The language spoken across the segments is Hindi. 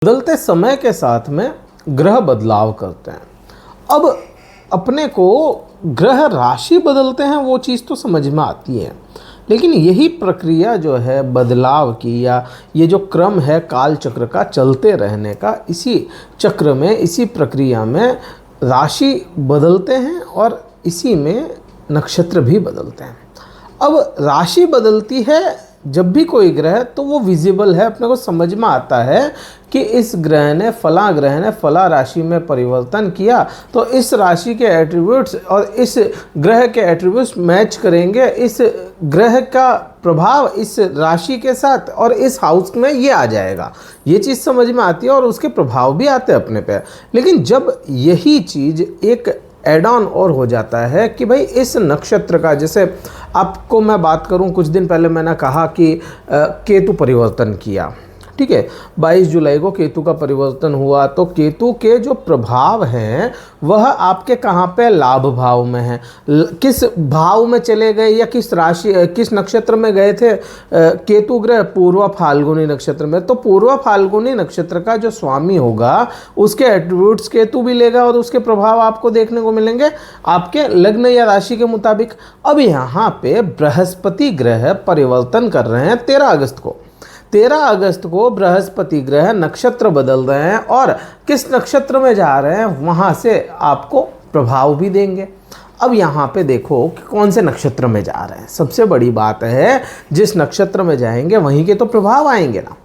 बदलते समय के साथ में ग्रह बदलाव करते हैं। अब अपने को ग्रह राशि बदलते हैं वो चीज़ तो समझ में आती है, लेकिन यही प्रक्रिया जो है बदलाव की या ये जो क्रम है काल चक्र का चलते रहने का, इसी चक्र में इसी प्रक्रिया में राशि बदलते हैं और इसी में नक्षत्र भी बदलते हैं। अब राशि बदलती है जब भी कोई ग्रह, तो वो विजिबल है, अपने को समझ में आता है कि इस ग्रह ने फला राशि में परिवर्तन किया तो इस राशि के एट्रीब्यूट्स और इस ग्रह के एट्रीब्यूट्स मैच करेंगे, इस ग्रह का प्रभाव इस राशि के साथ और इस हाउस में ये आ जाएगा। ये चीज़ समझ में आती है और उसके प्रभाव भी आते हैं अपने पे। लेकिन जब यही चीज़ एक एड ऑन और हो जाता है कि भाई इस नक्षत्र का, जैसे आपको मैं बात करूं, कुछ दिन पहले मैंने कहा कि केतु परिवर्तन किया, ठीक है, 22 जुलाई को केतु का परिवर्तन हुआ, तो केतु के जो प्रभाव हैं वह आपके कहाँ पे लाभ भाव में हैं। किस भाव में चले गए या किस राशि किस नक्षत्र में गए थे केतु ग्रह? पूर्व फाल्गुनी नक्षत्र में। तो पूर्व फाल्गुनी नक्षत्र का जो स्वामी होगा उसके एट्रीब्यूट्स केतु भी लेगा और उसके प्रभाव आपको देखने को मिलेंगे आपके लग्न या राशि के मुताबिक। अब यहाँ पे बृहस्पति ग्रह परिवर्तन कर रहे हैं 13 अगस्त को बृहस्पति ग्रह नक्षत्र बदल रहे हैं और किस नक्षत्र में जा रहे हैं वहाँ से आपको प्रभाव भी देंगे। अब यहाँ पे देखो कि कौन से नक्षत्र में जा रहे हैं। सबसे बड़ी बात है जिस नक्षत्र में जाएंगे वहीं के तो प्रभाव आएंगे ना।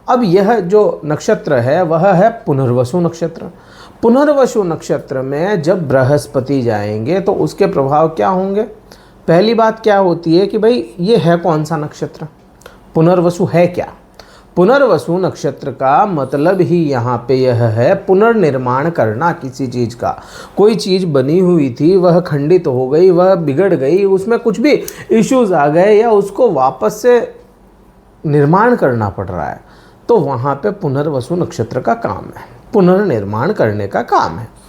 अब यह जो नक्षत्र है वह है पुनर्वसु नक्षत्र। पुनर्वसु नक्षत्र में जब बृहस्पति जाएंगे तो उसके प्रभाव क्या होंगे? पहली बात क्या होती है कि भाई ये है कौन सा नक्षत्र? पुनर्वसु है क्या? पुनर्वसु नक्षत्र का मतलब ही यहाँ पे यह है पुनर्निर्माण करना किसी चीज़ का। कोई चीज़ बनी हुई थी, वह खंडित हो गई, वह बिगड़ गई, उसमें कुछ भी इश्यूज आ गए या उसको वापस से निर्माण करना पड़ रहा है, तो वहाँ पे पुनर्वसु नक्षत्र का काम है, पुनर्निर्माण करने का काम है।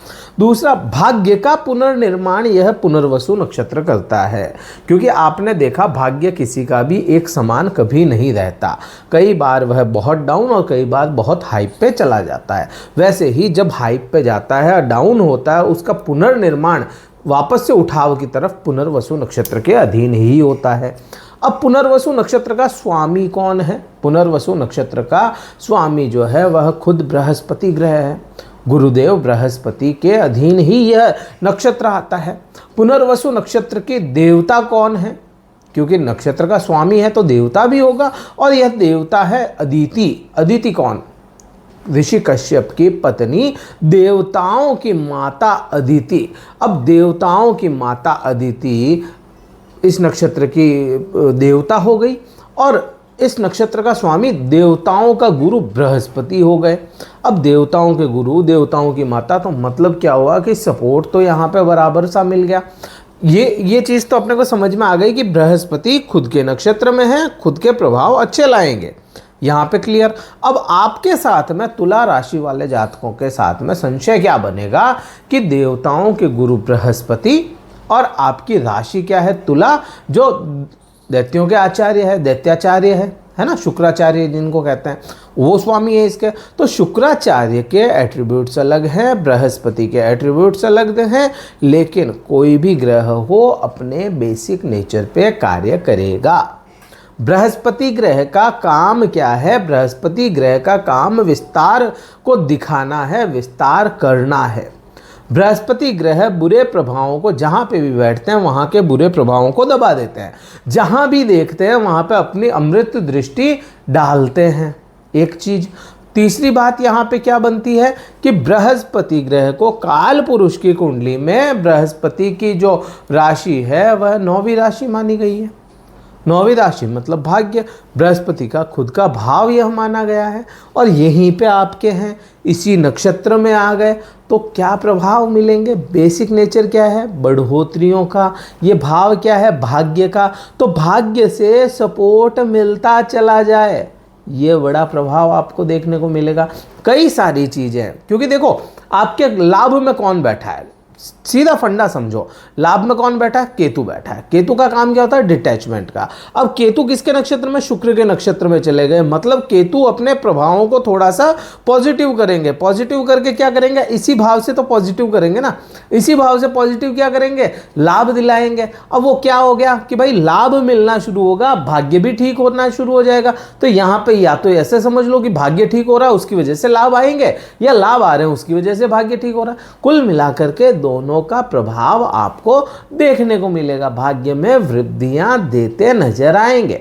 दूसरा, भाग्य का पुनर्निर्माण यह पुनर्वसु नक्षत्र करता है, क्योंकि आपने देखा भाग्य किसी का भी एक समान कभी नहीं रहता। कई बार वह बहुत डाउन और कई बार बहुत हाइप पे चला जाता है। वैसे ही जब हाइप पे जाता है, डाउन होता है, उसका पुनर्निर्माण वापस से उठाव की तरफ पुनर्वसु नक्षत्र के अधीन ही होता है। अब पुनर्वसु नक्षत्र का स्वामी कौन है? पुनर्वसु नक्षत्र का स्वामी जो है वह खुद बृहस्पति ग्रह है। गुरुदेव बृहस्पति के अधीन ही यह नक्षत्र आता है। पुनर्वसु नक्षत्र के देवता कौन है? क्योंकि नक्षत्र का स्वामी है तो देवता भी होगा, और यह देवता है अदिति। अदिति कौन? ऋषि कश्यप की पत्नी, देवताओं की माता अदिति। अब देवताओं की माता अदिति इस नक्षत्र की देवता हो गई और इस नक्षत्र का स्वामी देवताओं का गुरु बृहस्पति हो गए। अब देवताओं के गुरु, देवताओं की माता, तो मतलब क्या हुआ कि सपोर्ट तो यहाँ पे बराबर सा मिल गया। ये चीज़ तो अपने को समझ में आ गई कि बृहस्पति खुद के नक्षत्र में है, खुद के प्रभाव अच्छे लाएंगे, यहाँ पे क्लियर। अब आपके साथ में तुला राशि वाले जातकों के साथ में संशय क्या बनेगा कि देवताओं के गुरु बृहस्पति और आपकी राशि क्या है? तुला, जो दैत्यों के आचार्य है, दैत्याचार्य है ना, शुक्राचार्य जिनको कहते हैं, वो स्वामी है इसके। तो शुक्राचार्य के एट्रीब्यूट्स अलग हैं, बृहस्पति के एट्रीब्यूट्स अलग हैं, लेकिन कोई भी ग्रह हो अपने बेसिक नेचर पे कार्य करेगा। बृहस्पति ग्रह का काम क्या है? बृहस्पति ग्रह का काम विस्तार को दिखाना है, विस्तार करना है। बृहस्पति ग्रह बुरे प्रभावों को, जहाँ पे भी बैठते हैं वहाँ के बुरे प्रभावों को दबा देते हैं, जहाँ भी देखते हैं वहाँ पे अपनी अमृत दृष्टि डालते हैं। एक चीज़। तीसरी बात यहाँ पे क्या बनती है कि बृहस्पति ग्रह को काल पुरुष की कुंडली में बृहस्पति की जो राशि है वह 9वीं राशि मानी गई है। 9वीं राशि मतलब भाग्य, बृहस्पति का खुद का भाव यह माना गया है और यहीं पे आपके हैं, इसी नक्षत्र में आ गए तो क्या प्रभाव मिलेंगे? बेसिक नेचर क्या है? बढ़ोतरियों का। ये भाव क्या है? भाग्य का। तो भाग्य से सपोर्ट मिलता चला जाए, ये बड़ा प्रभाव आपको देखने को मिलेगा। कई सारी चीज़ें हैं, क्योंकि देखो आपके लाभ में कौन बैठा है? सीधा फंडा समझो, लाभ में कौन बैठा है? केतु बैठा है। केतु का काम क्या होता है? डिटैचमेंट का। अब केतु किसके नक्षत्र में? शुक्र के नक्षत्र में चले गए, मतलब केतु अपने प्रभावों को थोड़ा सा पॉजिटिव करेंगे। पॉजिटिव करके क्या करेंगे? इसी भाव से तो पॉजिटिव करेंगे ना, इसी भाव से पॉजिटिव क्या करेंगे? लाभ दिलाएंगे। अब वो क्या हो गया कि भाई लाभ मिलना शुरू होगा, भाग्य भी ठीक होना शुरू हो जाएगा। तो यहाँ पे या तो ऐसे समझ लो कि भाग्य ठीक हो रहा है उसकी वजह से लाभ आएंगे, या लाभ आ रहे हैं उसकी वजह से भाग्य ठीक हो रहा है। कुल मिलाकर के दोनों का प्रभाव आपको देखने को मिलेगा, भाग्य में वृद्धियां देते नजर आएंगे।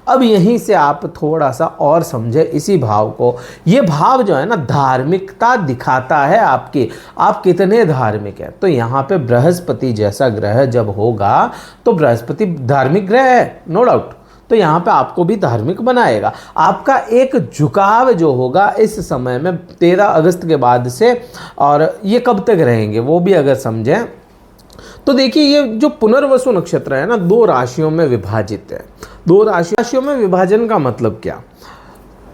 अब यहीं से आप थोड़ा सा और समझे इसी भाव को। ये भाव जो है ना धार्मिकता दिखाता है आपकी, आप कितने धार्मिक हैं। तो यहाँ पे बृहस्पति जैसा ग्रह जब होगा तो बृहस्पति धार्मिक ग्रह है, नो डाउट, तो यहाँ पे आपको भी धार्मिक बनाएगा। आपका एक झुकाव जो होगा इस समय में 13 अगस्त के बाद से, और ये कब तक रहेंगे वो भी अगर समझें तो देखिए, ये जो पुनर्वसु नक्षत्र है ना 2 राशियों में विभाजित है। 2 राशियों में विभाजन का मतलब क्या?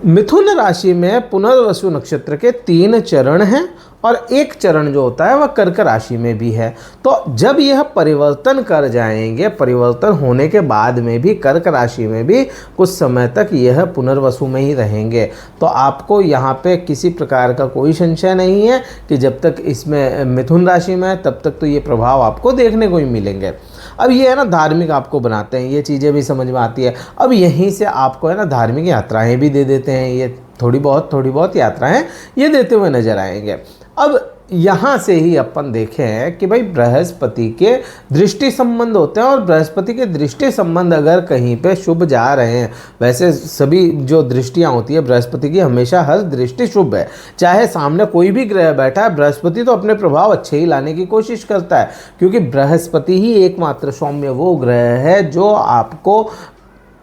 मिथुन राशि में पुनर्वसु नक्षत्र के 3 चरण हैं और एक चरण जो होता है वह कर्क राशि में भी है। तो जब यह परिवर्तन कर जाएंगे, परिवर्तन होने के बाद में भी कर्क राशि में भी कुछ समय तक यह पुनर्वसु में ही रहेंगे। तो आपको यहाँ पे किसी प्रकार का कोई संशय नहीं है कि जब तक इसमें मिथुन राशि में है तब तक तो ये प्रभाव आपको देखने को ही मिलेंगे। अब ये है ना धार्मिक आपको बनाते हैं, ये चीज़ें भी समझ में आती है। अब यहीं से आपको है ना धार्मिक यात्राएं भी दे देते हैं, ये थोड़ी बहुत यात्राएं ये देते हुए नजर आएंगे। अब यहाँ से ही अपन देखें कि भाई बृहस्पति के दृष्टि संबंध होते हैं, और बृहस्पति के दृष्टि संबंध अगर कहीं पे शुभ जा रहे हैं, वैसे सभी जो दृष्टियाँ होती है बृहस्पति की हमेशा हर दृष्टि शुभ है, चाहे सामने कोई भी ग्रह बैठा है बृहस्पति तो अपने प्रभाव अच्छे ही लाने की कोशिश करता है, क्योंकि बृहस्पति ही एकमात्र सौम्य वो ग्रह है जो आपको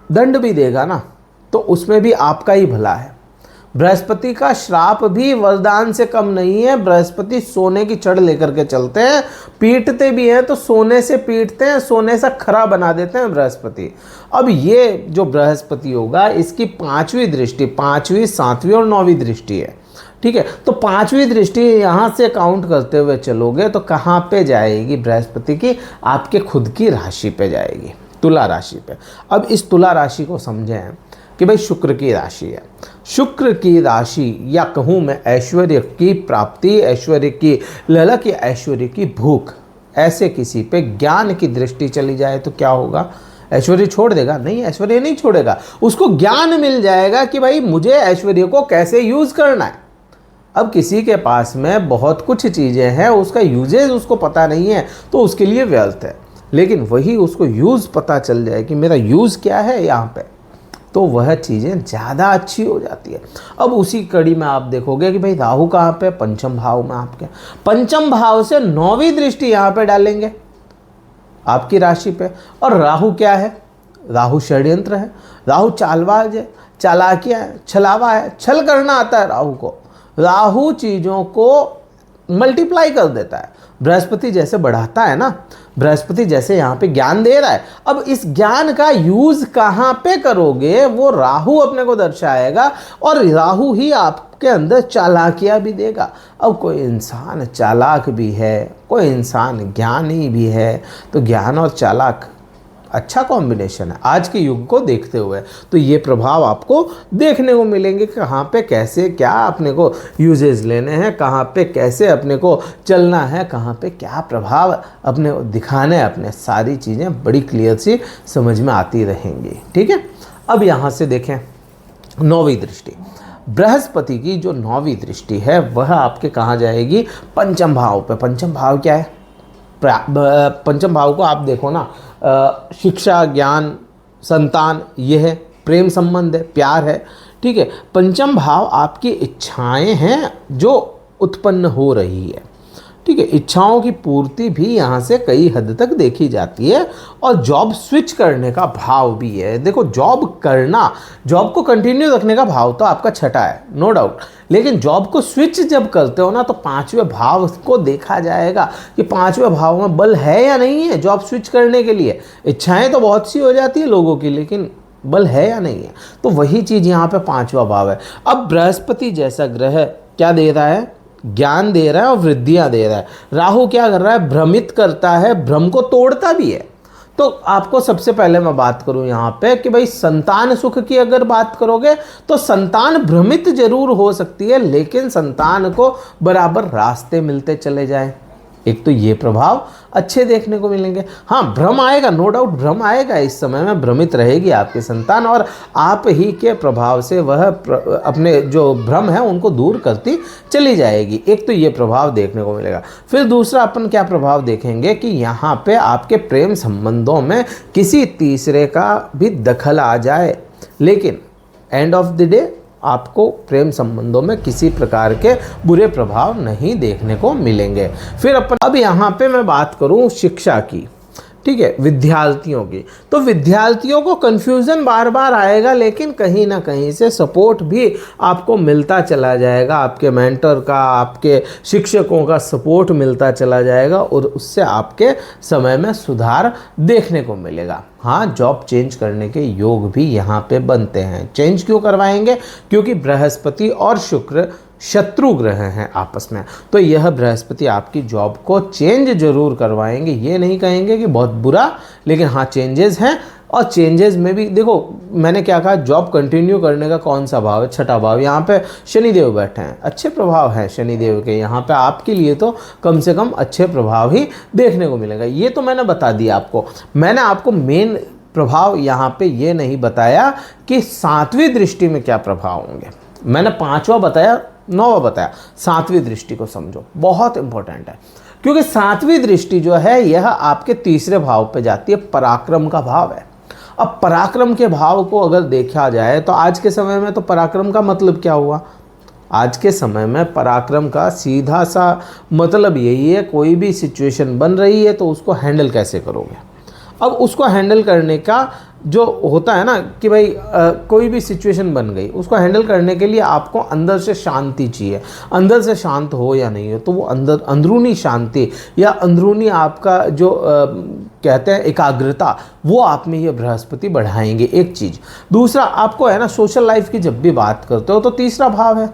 दंड भी देगा ना, तो उसमें भी आपका ही भला है। बृहस्पति का श्राप भी वरदान से कम नहीं है। बृहस्पति सोने की छड़ लेकर के चलते हैं, पीटते भी हैं तो सोने से पीटते हैं, सोने से खरा बना देते हैं बृहस्पति। अब ये जो बृहस्पति होगा इसकी 5वीं दृष्टि, 5वीं 7वीं और 9वीं दृष्टि है, ठीक है। तो 5वीं दृष्टि यहाँ से काउंट करते हुए चलोगे तो कहाँ पे जाएगी बृहस्पति की? आपके खुद की राशि पे जाएगी, तुला राशि पे। अब इस तुला राशि को समझें कि भाई शुक्र की राशि है, शुक्र की राशि या कहूँ मैं ऐश्वर्य की प्राप्ति, ऐश्वर्य की ललक या ऐश्वर्य की भूख, ऐसे किसी पे ज्ञान की दृष्टि चली जाए तो क्या होगा? ऐश्वर्य छोड़ देगा? नहीं, ऐश्वर्य नहीं छोड़ेगा, उसको ज्ञान मिल जाएगा कि भाई मुझे ऐश्वर्य को कैसे यूज करना है। अब किसी के पास में बहुत कुछ चीज़ें हैं, उसका यूजेज उसको पता नहीं है तो उसके लिए व्यर्थ है, लेकिन वही उसको यूज़ पता चल जाए कि मेरा यूज़ क्या है यहाँ पे, तो वह चीज़ें ज़्यादा अच्छी हो जाती है। अब उसी कड़ी में आप देखोगे कि भाई राहु कहाँ पे? पंचम भाव में आपके, पंचम भाव से 9वीं दृष्टि यहाँ पे डालेंगे आपकी राशि पे। और राहु क्या है? राहु षड्यंत्र है, राहु चालबाज है, चालाकिया है, छलावा है, छल करना आता है राहु को। राहु चीज़ों को मल्टीप्लाई कर देता है, बृहस्पति जैसे बढ़ाता है ना, बृहस्पति जैसे यहाँ पे ज्ञान दे रहा है। अब इस ज्ञान का यूज कहाँ पे करोगे वो राहु अपने को दर्शाएगा, और राहु ही आपके अंदर चालाकियाँ भी देगा। अब कोई इंसान चालाक भी है, कोई इंसान ज्ञानी भी है, तो ज्ञान और चालाक अच्छा कॉम्बिनेशन है आज के युग को देखते हुए। तो ये प्रभाव आपको देखने को मिलेंगे, कहाँ पे कैसे क्या अपने को यूजेस लेने हैं, कहाँ पे कैसे अपने को चलना है, कहाँ पे क्या प्रभाव अपने को दिखाने हैं, अपने सारी चीज़ें बड़ी क्लियर सी समझ में आती रहेंगी, ठीक है। अब यहाँ से देखें 9वीं दृष्टि, बृहस्पति की जो 9वीं दृष्टि है वह आपके कहाँ जाएगी? पंचम भाव पे। पंचम भाव क्या है? पंचम भाव को आप देखो ना, शिक्षा, ज्ञान, संतान, ये है, प्रेम संबंध है, प्यार है, ठीक है। पंचम भाव आपकी इच्छाएं हैं जो उत्पन्न हो रही है, ठीक है। इच्छाओं की पूर्ति भी यहाँ से कई हद तक देखी जाती है, और जॉब स्विच करने का भाव भी है। देखो, जॉब करना, जॉब को कंटिन्यू रखने का भाव तो आपका छठा है, नो डाउट, लेकिन जॉब को स्विच जब करते हो ना तो 5वें भाव को देखा जाएगा कि 5वें भाव में बल है या नहीं है जॉब स्विच करने के लिए। इच्छाएं तो बहुत सी हो जाती है लोगों की, लेकिन बल है या नहीं है, तो वही चीज़ यहाँ पे 5वां भाव है। अब बृहस्पति जैसा ग्रह क्या दे रहा है? ज्ञान दे रहा है और वृद्धियां दे रहा है। राहु क्या कर रहा है, भ्रमित करता है, भ्रम को तोड़ता भी है। तो आपको सबसे पहले मैं बात करूं यहाँ पे कि भाई संतान सुख की अगर बात करोगे तो संतान भ्रमित जरूर हो सकती है, लेकिन संतान को बराबर रास्ते मिलते चले जाए। एक तो ये प्रभाव अच्छे देखने को मिलेंगे। हाँ, भ्रम आएगा, नो डाउट भ्रम आएगा, इस समय में भ्रमित रहेगी आपकी संतान और आप ही के प्रभाव से वह अपने जो भ्रम है उनको दूर करती चली जाएगी। एक तो ये प्रभाव देखने को मिलेगा। फिर दूसरा अपन क्या प्रभाव देखेंगे कि यहाँ पे आपके प्रेम संबंधों में किसी तीसरे का भी दखल आ जाए, लेकिन एंड ऑफ द डे आपको प्रेम संबंधों में किसी प्रकार के बुरे प्रभाव नहीं देखने को मिलेंगे। फिर अब यहाँ पे मैं बात करूँ शिक्षा की, ठीक है, विद्यार्थियों की। तो विद्यार्थियों को कन्फ्यूज़न बार बार आएगा, लेकिन कहीं ना कहीं से सपोर्ट भी आपको मिलता चला जाएगा। आपके मेंटर का, आपके शिक्षकों का सपोर्ट मिलता चला जाएगा और उससे आपके समय में सुधार देखने को मिलेगा। हाँ, जॉब चेंज करने के योग भी यहाँ पे बनते हैं। चेंज क्यों करवाएंगे? क्योंकि बृहस्पति और शुक्र शत्रु ग्रह हैं आपस में, तो यह बृहस्पति आपकी जॉब को चेंज जरूर करवाएंगे। ये नहीं कहेंगे कि बहुत बुरा, लेकिन हाँ चेंजेस हैं। और चेंजेस में भी देखो, मैंने क्या कहा, जॉब कंटिन्यू करने का कौन सा भाव है? छठा भाव। यहाँ पे शनिदेव बैठे हैं, अच्छे प्रभाव हैं शनिदेव के। यहाँ पे आपके लिए तो कम से कम अच्छे प्रभाव ही देखने को मिलेगा। ये तो मैंने बता दिया आपको। मैंने आपको मेन प्रभाव यहाँ पे ये नहीं बताया कि 7वीं दृष्टि में क्या प्रभाव होंगे। मैंने 5वां बताया, 9वां बताया, 7वीं दृष्टि को समझो, बहुत इंपॉर्टेंट है। क्योंकि 7वीं दृष्टि जो है यह आपके तीसरे भाव पे जाती है, पराक्रम का भाव है। अब पराक्रम के भाव को अगर देखा जाए तो आज के समय में तो पराक्रम का मतलब क्या हुआ? आज के समय में पराक्रम का सीधा सा मतलब यही है, कोई भी सिचुएशन बन रही है तो उसको हैंडल कैसे करोगे। अब उसको हैंडल करने का जो होता है ना कि भाई कोई भी सिचुएशन बन गई, उसको हैंडल करने के लिए आपको अंदर से शांति चाहिए। अंदर से शांत हो या नहीं हो, तो वो अंदरूनी शांति या अंदरूनी आपका जो कहते हैं एकाग्रता, वो आप में ये बृहस्पति बढ़ाएंगे, एक चीज़। दूसरा, आपको है ना सोशल लाइफ की जब भी बात करते हो तो तीसरा भाव है।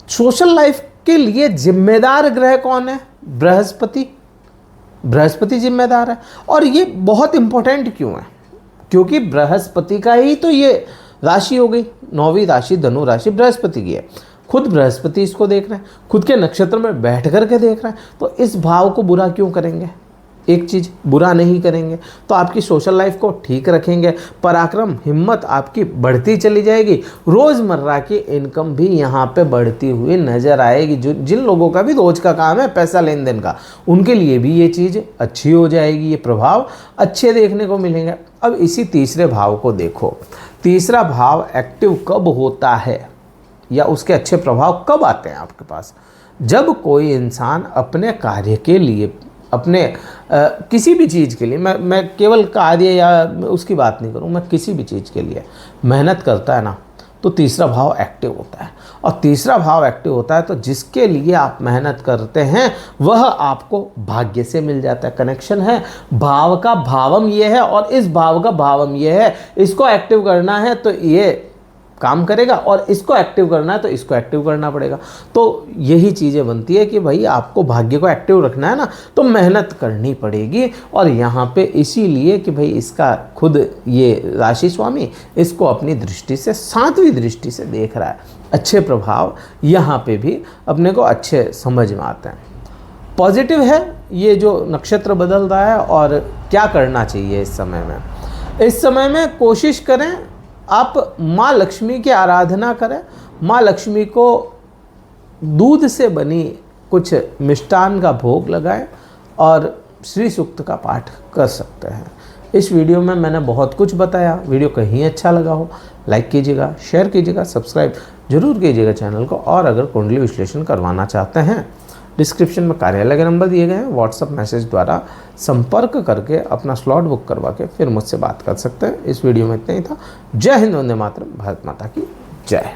सोशल लाइफ के लिए जिम्मेदार ग्रह कौन है? बृहस्पति। बृहस्पति जिम्मेदार है। और ये बहुत इंपॉर्टेंट क्यों है? क्योंकि बृहस्पति का ही तो ये राशि हो गई, 9वीं राशि धनु राशि बृहस्पति की है। खुद बृहस्पति इसको देख रहे हैं, खुद के नक्षत्र में बैठ करके देख रहे हैं, तो इस भाव को बुरा क्यों करेंगे? एक चीज़, बुरा नहीं करेंगे तो आपकी सोशल लाइफ को ठीक रखेंगे। पराक्रम, हिम्मत आपकी बढ़ती चली जाएगी। रोज़मर्रा की इनकम भी यहाँ पे बढ़ती हुई नज़र आएगी। जो जिन लोगों का भी रोज का काम है पैसा लेन देन का, उनके लिए भी ये चीज़ अच्छी हो जाएगी। ये प्रभाव अच्छे देखने को मिलेंगे। अब इसी तीसरे भाव को देखो, तीसरा भाव एक्टिव कब होता है या उसके अच्छे प्रभाव कब आते हैं आपके पास? जब कोई इंसान अपने कार्य के लिए, अपने किसी भी चीज़ के लिए, मैं केवल कार्य या उसकी बात नहीं करूँ, मैं किसी भी चीज़ के लिए मेहनत करता है ना, तो तीसरा भाव एक्टिव होता है। और तीसरा भाव एक्टिव होता है तो जिसके लिए आप मेहनत करते हैं वह आपको भाग्य से मिल जाता है। कनेक्शन है, भाव का भावम ये है और इस भाव का भावम ये है। इसको एक्टिव करना है तो ये काम करेगा और इसको एक्टिव करना है तो इसको एक्टिव करना पड़ेगा। तो यही चीज़ें बनती है कि भाई आपको भाग्य को एक्टिव रखना है ना, तो मेहनत करनी पड़ेगी। और यहाँ पे इसीलिए कि भाई इसका खुद ये राशि स्वामी इसको अपनी दृष्टि से, 7वीं दृष्टि से देख रहा है। अच्छे प्रभाव यहाँ पे भी अपने को अच्छे समझ में आते हैं। पॉजिटिव है ये जो नक्षत्र बदल रहा है। और क्या करना चाहिए इस समय में? इस समय में कोशिश करें आप माँ लक्ष्मी की आराधना करें। माँ लक्ष्मी को दूध से बनी कुछ मिष्टान का भोग लगाएं और श्री सूक्त का पाठ कर सकते हैं। इस वीडियो में मैंने बहुत कुछ बताया। वीडियो कहीं अच्छा लगा हो लाइक कीजिएगा, शेयर कीजिएगा, सब्सक्राइब जरूर कीजिएगा चैनल को। और अगर कुंडली विश्लेषण करवाना चाहते हैं, डिस्क्रिप्शन में कार्यालय के नंबर दिए गए हैं, व्हाट्सअप मैसेज द्वारा संपर्क करके अपना स्लॉट बुक करवा के फिर मुझसे बात कर सकते हैं। इस वीडियो में इतना ही था। जय हिंद, वंदे मातरम, भारत माता की जय।